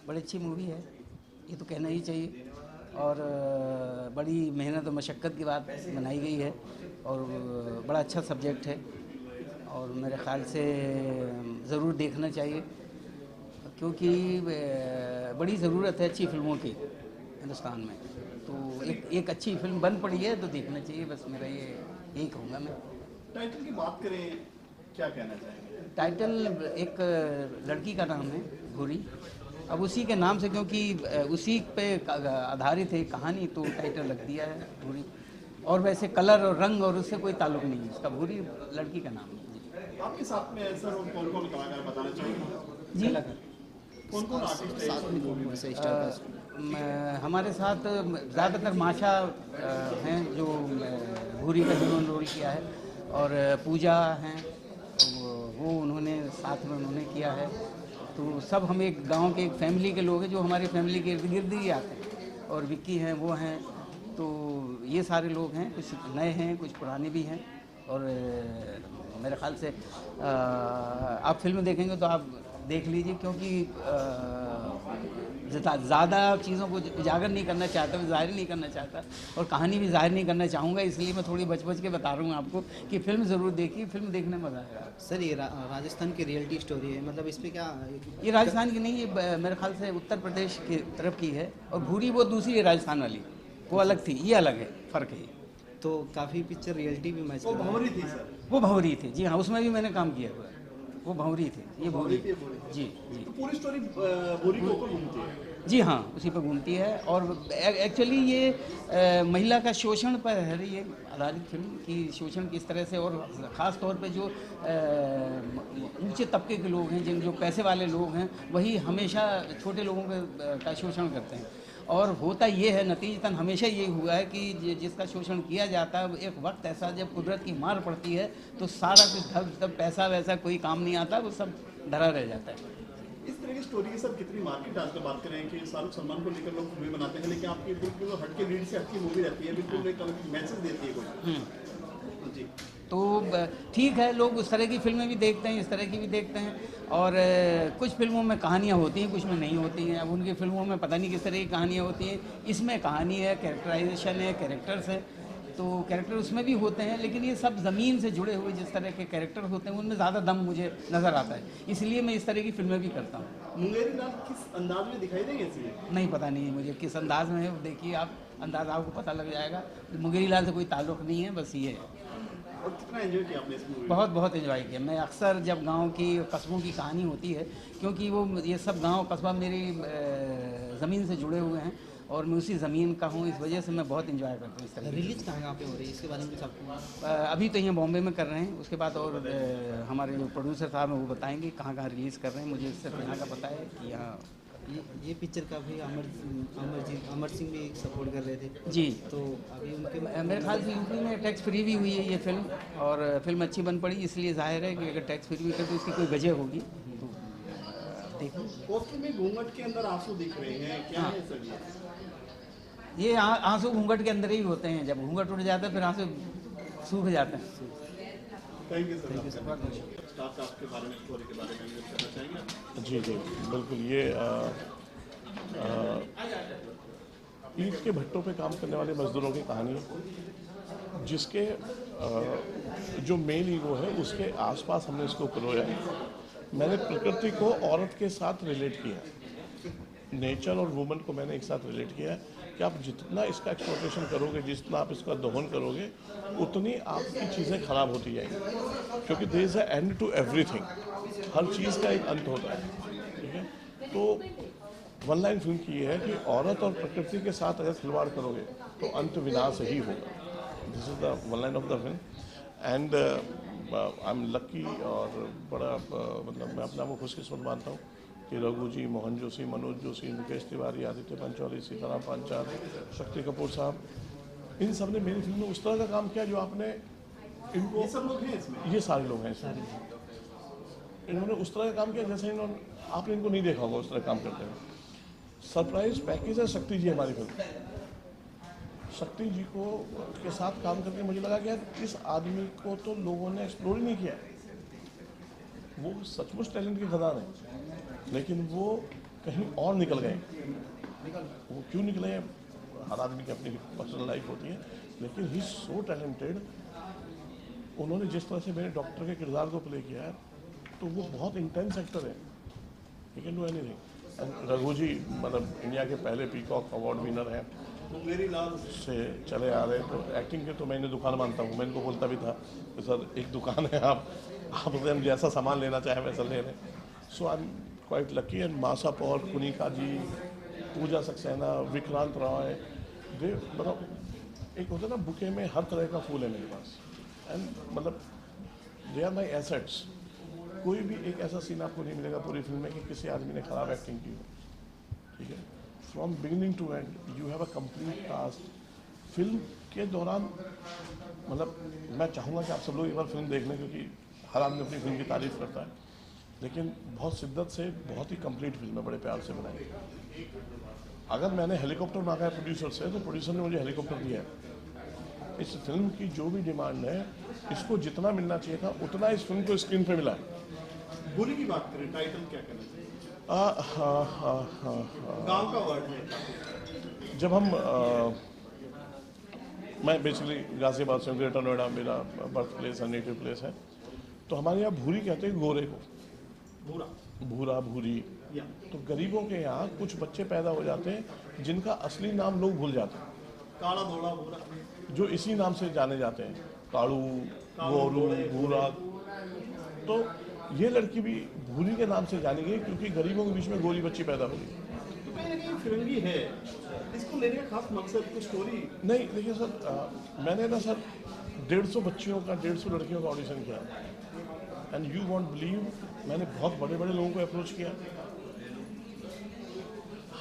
बड़ी अच्छी मूवी है, ये तो कहना ही चाहिए। और बड़ी मेहनत और मशक्क़त के बाद बनाई गई है और बड़ा अच्छा सब्जेक्ट है और मेरे ख़्याल से ज़रूर देखना चाहिए, क्योंकि बड़ी ज़रूरत है अच्छी फ़िल्मों की हिंदुस्तान में। तो एक अच्छी फ़िल्म बन पड़ी है तो देखना चाहिए, बस मेरा यही कहूँगा मैं। टाइटल की बात करें, क्या कहना चाहेंगे? टाइटल एक लड़की का नाम है भूरी, अब उसी के नाम से, क्योंकि उसी पे आधारित है कहानी, तो टाइटल लग दिया है भूरी। और वैसे कलर और रंग और उससे कोई ताल्लुक नहीं है, उसका भूरी लड़की का नाम है। आपके साथ में सर कौन कौन कलाकार बताना चाहेंगे? जी, कौन कौन आर्टिस्ट हैं हमारे साथ? ज़्यादातर माशा हैं जो भूरी का जिन्होंने रोल किया है, और पूजा हैं वो उन्होंने साथ में उन्होंने किया है। तो सब हम एक गांव के एक फैमिली के लोग हैं जो हमारी फैमिली के इर्द गिर्द ही आते हैं। और विक्की हैं, वो हैं, तो ये सारे लोग हैं, कुछ नए हैं कुछ पुराने भी हैं। और मेरे ख़्याल से आप फिल्म देखेंगे तो आप देख लीजिए, क्योंकि ज़्यादा चीज़ों को उजागर नहीं करना चाहता, मैं ज़ाहिर नहीं करना चाहता और कहानी भी ज़ाहिर नहीं करना चाहूँगा, इसलिए मैं थोड़ी बच के बता रहा हूँ आपको कि फ़िल्म ज़रूर देखिए, फिल्म देखने में मज़ा आएगा। सर ये राजस्थान की रियलिटी स्टोरी है, मतलब इस पर क्या? ये राजस्थान की नहीं, ये मेरे ख्याल से उत्तर प्रदेश की तरफ की है, और भूरी वो दूसरी है राजस्थान वाली, वो अलग थी, ये अलग है, फ़र्क है। तो काफ़ी पिक्चर रियलिटी भी मैच वो भंवरी थी सर? वो भंवरी थी, जी हाँ, उसमें भी मैंने काम किया हुआ है। वो भंवरी थे, ये भंवरी। जी जी। तो पूरी स्टोरी भूरी के ऊपर घूमती है? जी हाँ, उसी पर घूमती है। और एक्चुअली ये महिला का शोषण पर है ये आधारित फिल्म, कि शोषण किस तरह से, और ख़ास तौर पे जो ऊंचे तबके के लोग हैं, जो पैसे वाले लोग हैं, वही हमेशा छोटे लोगों का शोषण करते हैं। और होता ये है, नतीजतन हमेशा ये हुआ है कि जिसका शोषण किया जाता है, एक वक्त ऐसा जब कुदरत की मार पड़ती है तो सारा कुछ तब पैसा वैसा कोई काम नहीं आता, वो सब धरा रह जाता है। इस तरह की स्टोरी की सर कितनी मार्केट आजकल बात करें कि शाहरुख सलमान को लेकर लोग फिल्में बनाते हैं, लेकिन आपकी बिल्कुल हटके लीड से हटकी मूवी रहती है, बिल्कुल एक मैसेज देती है कोई। जी, तो ठीक है, लोग उस तरह की फिल्में भी देखते हैं, इस तरह की भी देखते हैं। और कुछ फिल्मों में कहानियाँ होती हैं, कुछ में नहीं होती हैं। अब उनकी फिल्मों में पता नहीं किस तरह की कहानियाँ होती हैं, इसमें कहानी है, कैरेक्टराइजेशन है, कैरेक्टर्स है, तो कैरेक्टर उसमें भी होते हैं, लेकिन ये सब ज़मीन से जुड़े हुए जिस तरह के कैरेक्टर होते हैं, उनमें ज़्यादा दम मुझे नज़र आता है, इसलिए मैं इस तरह की फिल्में भी करता हूँ। मुंगेरी लाल किस अंदाज में दिखाई देंगे इसमें? नहीं, पता नहीं मुझे किस अंदाज में है, देखिए आप अंदाज़ा आपको पता लग जाएगा। मुंगेरी लाल से कोई ताल्लुक़ नहीं है, बस ये है। और कितना एंजॉय किया आपने इस मूवी? बहुत बहुत एंजॉय किया। मैं अक्सर जब गांव की कस्बों की कहानी होती है, क्योंकि वो ये सब गांव कस्बा मेरी ज़मीन से जुड़े हुए हैं और मैं उसी ज़मीन का हूँ, इस वजह से मैं बहुत एंजॉय करता हूँ इस तरह। रिलीज कहाँ पे हो रही है इसके बारे में कुछ आपको? अभी तो यहाँ बॉम्बे में कर रहे हैं, उसके बाद और हमारे जो प्रोड्यूसर साहब हैं वो बताएंगे कहाँ कहाँ रिलीज़ कर रहे हैं। मुझे सिर्फ यहाँ का पता है कि यहाँ ये पिक्चर का भी अमर सिंह भी सपोर्ट कर रहे थे जी। तो अभी उनके मेरे ख्याल से यूपी में टैक्स फ्री भी हुई है ये फिल्म, और फिल्म अच्छी बन पड़ी, इसलिए जाहिर है कि अगर टैक्स फ्री हुई तो उसकी कोई वजह होगी। तो देखो, पोस्टर में घूंघट के अंदर आंसू दिख रहे हैं, क्या है सर ये? ये आंसू घूंघट के अंदर ही होते हैं, जब घूंघट उड़ जाता है फिर आंसू सूख जाते हैं। Thank you sir. Star cast के बारे में, स्टोरी के बारे में कहना चाहेंगे? जी जी बिल्कुल। ये ईंट के भट्टों पे काम करने वाले मजदूरों की कहानी है, जिसके जो मेन ईगो है उसके आसपास हमने इसको पिरोया है। मैंने प्रकृति को औरत के साथ रिलेट किया, नेचर और वुमन को मैंने एक साथ रिलेट किया है कि आप जितना इसका एक्सप्लॉयटेशन करोगे, जितना आप इसका दोहन करोगे, उतनी आपकी चीज़ें खराब होती जाएंगी, क्योंकि there is a end to everything. हर चीज़ का एक अंत होता है, ठीक है। तो वन लाइन फिल्म की ये है कि औरत और प्रकृति के साथ अगर खिलवाड़ करोगे तो अंत विनाश ही होगा। This is the one line of the film. And I am lucky, और बड़ा मतलब मैं अपने आप को खुशकिस्मत मानता हूँ कि रघु जी, मोहन जोशी, मनोज जोशी, मुकेश तिवारी, आदित्य पंचौली, सीताराम पांचाल, शक्ति कपूर साहब, इन सब ने मेरी फिल्म में उस तरह का काम किया जो आपने इनको, ये सब लोग हैं इसमें? ये सारे लोग हैं इसमें। इन्होंने उस तरह का काम किया जैसे इन्होंने, आपने इनको नहीं देखा होगा उस तरह काम करते हुए। सरप्राइज पैकेज है शक्ति जी हमारी फिल्म। शक्ति जी को के साथ काम करके मुझे लगा कि यार इस आदमी को तो लोगों ने एक्सप्लोर ही नहीं किया। वो सचमुच टैलेंट के खदान है, लेकिन वो कहीं और निकल गए। वो क्यों निकले, हर आदमी की अपनी पर्सनल लाइफ होती है, लेकिन ही सो टैलेंटेड। उन्होंने जिस तरह से मेरे डॉक्टर के किरदार को प्ले किया है, तो वो बहुत इंटेंस एक्टर है, he can do anything. Raghu ji मतलब इंडिया के पहले पीकॉक अवार्ड विनर हैं, मुंगेरी लाल से चले आ रहे। तो एक्टिंग के तो मैं इन्हें दुकान मानता हूँ। मैं इनको बोलता भी था कि सर एक दुकान है, आप हम जैसा सामान लेना चाहें वैसा ले लें। So I am quite lucky. And मासा पौर, कुनिका जी, पूजा सक्सेना, विक्रांत रॉय, वे मतलब एक होता है ना बुके में हर तरह का फूल है मेरे पास। एंड मतलब दे आर माई एसेट्स। कोई भी एक ऐसा सीन आपको नहीं मिलेगा पूरी फिल्म में कि किसी आदमी ने खराब एक्टिंग की हो, ठीक है। From beginning to end you have a complete cast. Film के दौरान मतलब मैं चाहूँगा कि आप सब लोग एक बार फिल्म देख लें, क्योंकि हर आदमी अपनी फिल्म की तारीफ करता है, लेकिन बहुत शिद्दत से बहुत ही कंप्लीट फिल्म है, बड़े प्यार से बनाई। अगर मैंने हेलीकॉप्टर मांगा है प्रोड्यूसर से, तो प्रोड्यूसर ने मुझे हेलीकॉप्टर दिया है। इस फिल्म की जो भी डिमांड है, इसको जितना मिलना चाहिए था उतना इस फिल्म को स्क्रीन पे मिला है। बुरी की बात करें, टाइटल क्या कहना चाहिए? गांव का वर्ड है। जब हम मैं बेसिकली गाजियाबाद से, ग्रेटर नोएडा मेरा बर्थ प्लेस है, नेटिव प्लेस है। तो हमारे यहाँ भूरी कहते हैं गोरे को, भूरा, भूरा भूरी। या तो गरीबों के यहाँ कुछ बच्चे पैदा हो जाते हैं जिनका असली नाम लोग भूल जाते हैं, काला, धोला, भूरा, जो इसी नाम से जाने जाते हैं, कालू, गोरू, भूरा। तो ये लड़की भी भूरी के नाम से जानी गई क्योंकि गरीबों के बीच में गोरी बच्ची पैदा हो गई। तो कहीं ना कहीं फिरंगी है, इसको लेने का खास मकसद कुछ स्टोरी नहीं देखिए सर, मैंने ना सर 150 बच्चियों का, 150 लड़कियों का ऑडिशन किया। एंड यू वॉन्ट बिलीव, मैंने बहुत बड़े बड़े लोगों को अप्रोच किया।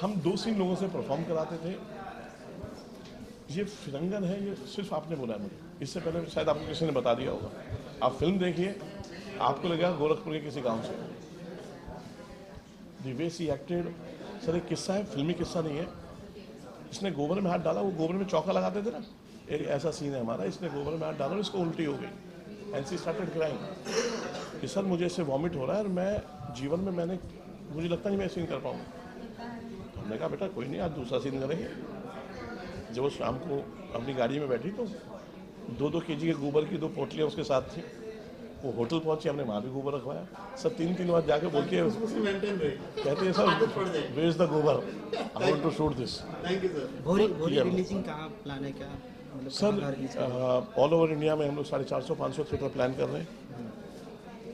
हम 2-3 लोगों से परफॉर्म कराते थे। ये फिरंगन है, ये सिर्फ आपने बोला है मुझे, इससे पहले शायद आपको किसी ने बता दिया होगा। आप फिल्म देखिए, आपको लगेगा गोरखपुर के किसी गांव से। The way she acted, sir एक किस्सा है, फिल्मी किस्सा नहीं है। इसने गोबर में हाथ डाला, वो गोबर में चौका लगाते थे ना, एक ऐसा सीन है हमारा। इसने गोबर में हाथ डाला और इसको उल्टी हो गई, एंड शी स्टार्टेड क्राइंग कि सर मुझे इससे वॉमिट हो रहा है और मैं जीवन में मुझे लगता नहीं मैं सीन कर पाऊँगा। तो हमने कहा बेटा कोई नहीं, आज दूसरा सीन करेंगे। जब वो शाम को अपनी गाड़ी में बैठी तो 2-2 kg के गोबर की 2 पोटलियाँ उसके साथ थी। वो होटल पहुंचे, हमने वहाँ भी गोबर रखवाया। सर 3 बार जाके बोलती है, उसमें मेंटेन रहे। कहते हैं sir where is the gobar, I want to shoot this. Thank you sir. भोरी रिलीजिंग कहाँ प्लान है, क्या मतलब सर कहाँ release करेंगे? ऑल ओवर इंडिया में हम लोग 450-500 थिएटर प्लान कर रहे हैं,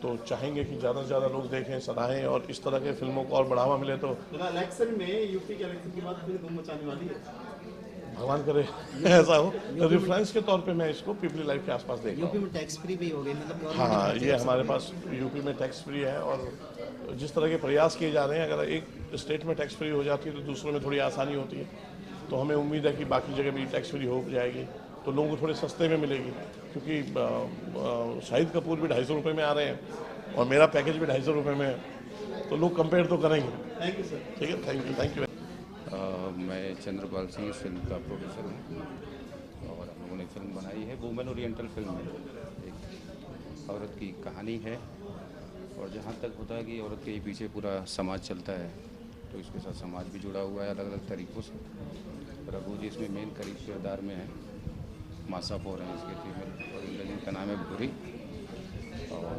तो चाहेंगे कि ज़्यादा से ज़्यादा लोग देखें, सराहें और इस तरह के फिल्मों को और बढ़ावा मिले तो इलेक्शन में यूपी के इलेक्शन के बाद फिर धूम मचाने वाली है। भगवान करे ऐसा हो। तो रेफरेंस के तौर पे मैं इसको पीपली लाइफ के आसपास देख रहा यूपी में टैक्स फ्री भी हो गई, मतलब government हूँ। हाँ, ने ये हमारे पास यूपी में टैक्स फ्री है, और जिस तरह के प्रयास किए जा रहे हैं, अगर एक स्टेट में टैक्स फ्री हो जाती है तो दूसरों में थोड़ी आसानी होती है। तो हमें उम्मीद है कि बाकी जगह भी टैक्स फ्री हो जाएगी, तो लोगों को थोड़े सस्ते में मिलेगी, क्योंकि शाहिद कपूर भी 250 रुपये में आ रहे हैं और मेरा पैकेज भी 250 रुपये में है, तो लोग कंपेयर तो करेंगे। Thank you sir. ठीक है, थैंक यू। मैं चंद्रपाल सिंह इस फिल्म का प्रोड्यूसर हूँ और हम लोगों ने फिल्म बनाई है। वुमेन ओरिएंटल फिल्म है, एक औरत की कहानी है, और जहाँ तक होता है कि औरत के ही पीछे पूरा समाज चलता है, तो इसके साथ समाज भी जुड़ा हुआ है अलग अलग तरीक़ों से। रघु जी इसमें मेन किरदार में है, मासा पोर हैं इसके फीमेल, और जिनका नाम है भूरी, और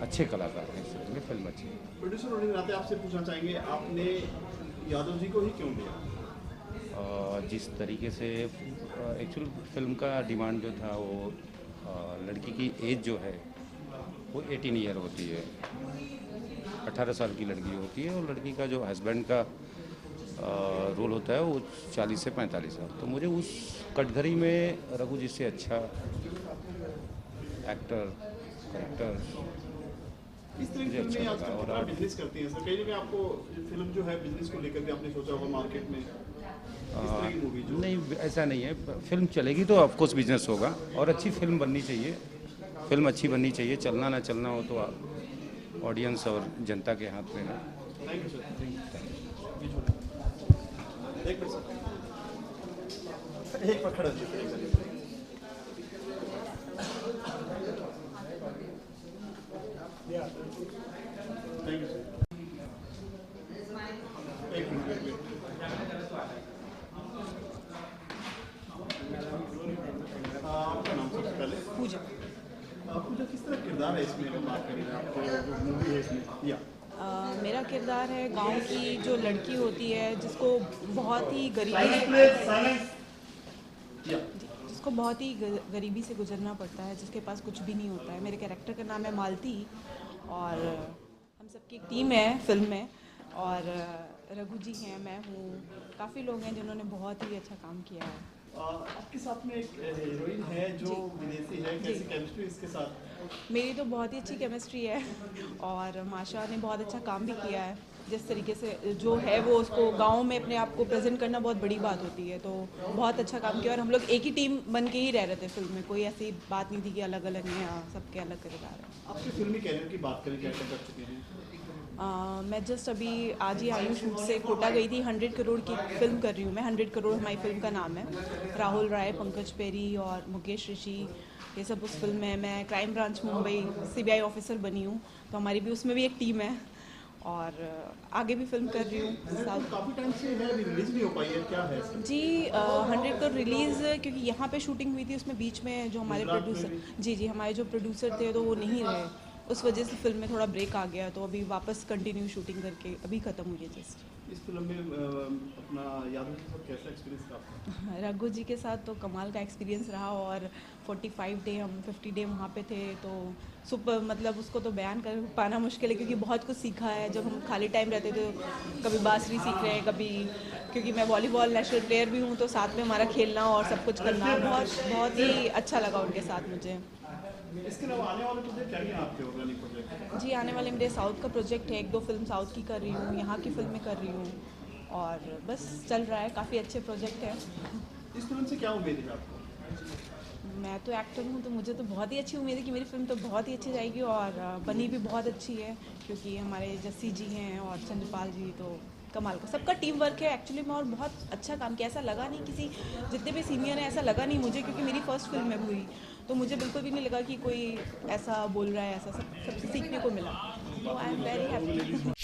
अच्छे कलाकार हैं इस फिल्म में। फिल्म अच्छी है। प्रोड्यूसर होने के नाते आपसे पूछना चाहेंगे, आपने यादव जी को ही क्यों दिया? जिस तरीके से एक्चुअल फिल्म का डिमांड जो था, वो लड़की की एज जो है वो 18 ईयर होती है, 18 साल की लड़की होती है, और लड़की का जो हस्बैंड का रोल होता है वो 40 से 45 साल। तो मुझे उस कटघरी में रघु जी से अच्छा एक्टर कैरेक्टर इस तरह की फिल्में आजकल कितना बिजनेस करती हैं सर? कई जगह आपको फिल्म जो है बिजनेस को लेकर के आपने सोचा होगा मार्केट में, इस तरह की मूवी जो नहीं, ऐसा नहीं है। फिल्म चलेगी तो ऑफकोर्स बिजनेस होगा, और अच्छी फिल्म बननी चाहिए। फिल्म अच्छी बननी चाहिए, चलना ना चलना हो तो ऑडियंस और जनता के हाथ में है। Thank you sir. एक मिनट सर, एक पकड़ थैंक यू सर। एक मिनट आपका नाम सबसे पहले? पूजा। पूजा, किस तरह किरदार है इसमें, अगर बात करें आपके जो मूवी है इसमें? या मेरा किरदार है गांव की जो लड़की होती है जिसको बहुत ही गरीबी से गुजरना पड़ता है, जिसके पास कुछ भी नहीं होता है। मेरे कैरेक्टर का नाम है मालती, और हम सबकी एक टीम है फिल्म में, और रघु जी हैं, मैं हूँ, काफ़ी लोग हैं जिन्होंने बहुत ही अच्छा काम किया है। आपके साथ में एक हीरोइन है जो विदेशी है, कैसी केमिस्ट्री इसके साथ? मेरी तो बहुत ही अच्छी केमिस्ट्री है, और माशा ने बहुत अच्छा काम भी किया है। जिस तरीके से जो है वो उसको गांव में अपने आप को प्रेजेंट करना बहुत बड़ी बात होती है, तो बहुत अच्छा काम किया। और हम लोग एक ही टीम बन के ही रह रहे थे फिल्म में, कोई ऐसी बात नहीं थी कि अलग अलग हैं, सबके अलग किरदार हैं। आपके फिल्मी कैरियर की बात करें, क्या क्या कर चुके हैं? मैं जस्ट अभी आज ही आई हूँ शूट से, कोटा गई थी। 100 करोड़ की फिल्म कर रही हूँ मैं। 100 करोड़ हमारी फिल्म का नाम है। राहुल राय, पंकज पेरी और मुकेश ऋषि, ये सब उस फिल्म में। मैं crime branch Mumbai CBI officer बनी हूँ, तो हमारी भी उसमें भी एक टीम है, और आगे भी फिल्म कर रही हूँ। काफ़ी टाइम से है, अभी रिलीज नहीं हो पाई है, क्या है इसमें? जी 100 करोड़ रिलीज़ क्योंकि यहाँ पे शूटिंग हुई थी, उसमें बीच में जो हमारे प्रोड्यूसर जी हमारे जो प्रोड्यूसर थे तो वो नहीं रहे, उस वजह से फिल्म में थोड़ा ब्रेक आ गया, तो अभी वापस कंटिन्यू शूटिंग करके अभी ख़त्म हुई है जस्ट। इस फिल्म में अपना यादव के साथ कैसा एक्सपीरियंस रहा आपका? रघु जी के साथ तो कमाल का एक्सपीरियंस रहा, और 45 डे हम 50 डे वहाँ पे थे, तो सुपर, मतलब उसको तो बयान कर पाना मुश्किल है, क्योंकि बहुत कुछ सीखा है। जब हम खाली टाइम रहते थे, कभी बांसुरी सीख रहे हैं, कभी, क्योंकि मैं वॉलीबॉल नेशनल प्लेयर भी हूँ, तो साथ में हमारा खेलना और सब कुछ करना बहुत ही अच्छा लगा उनके साथ मुझे। इसके अलावा आने वाले प्रोजेक्ट क्या क्या आपके ऑर्गेनिक प्रोजेक्ट? जी आने वाले मेरे साउथ का प्रोजेक्ट है, 1-2 फिल्म साउथ की कर रही हूँ, यहाँ की फिल्में कर रही हूँ, और बस चल रहा है, काफ़ी अच्छे प्रोजेक्ट हैं। इस फिल्म से क्या उम्मीद है आपको? मैं तो एक्टर हूँ, तो मुझे तो बहुत ही अच्छी उम्मीद है कि मेरी फिल्म तो बहुत ही अच्छी जाएगी, और बनी भी बहुत अच्छी है, क्योंकि हमारे जस्सी जी हैं और चंद्रपाल जी, तो कमाल का सबका टीम वर्क है एक्चुअली में, और बहुत अच्छा काम किया। ऐसा लगा नहीं, किसी जितने भी सीनियर हैं ऐसा लगा नहीं मुझे, क्योंकि मेरी फर्स्ट फिल्म में हुई, तो मुझे बिल्कुल भी नहीं लगा कि कोई ऐसा बोल रहा है, ऐसा सबसे सीखने को मिला, तो आई एम वेरी हैप्पी।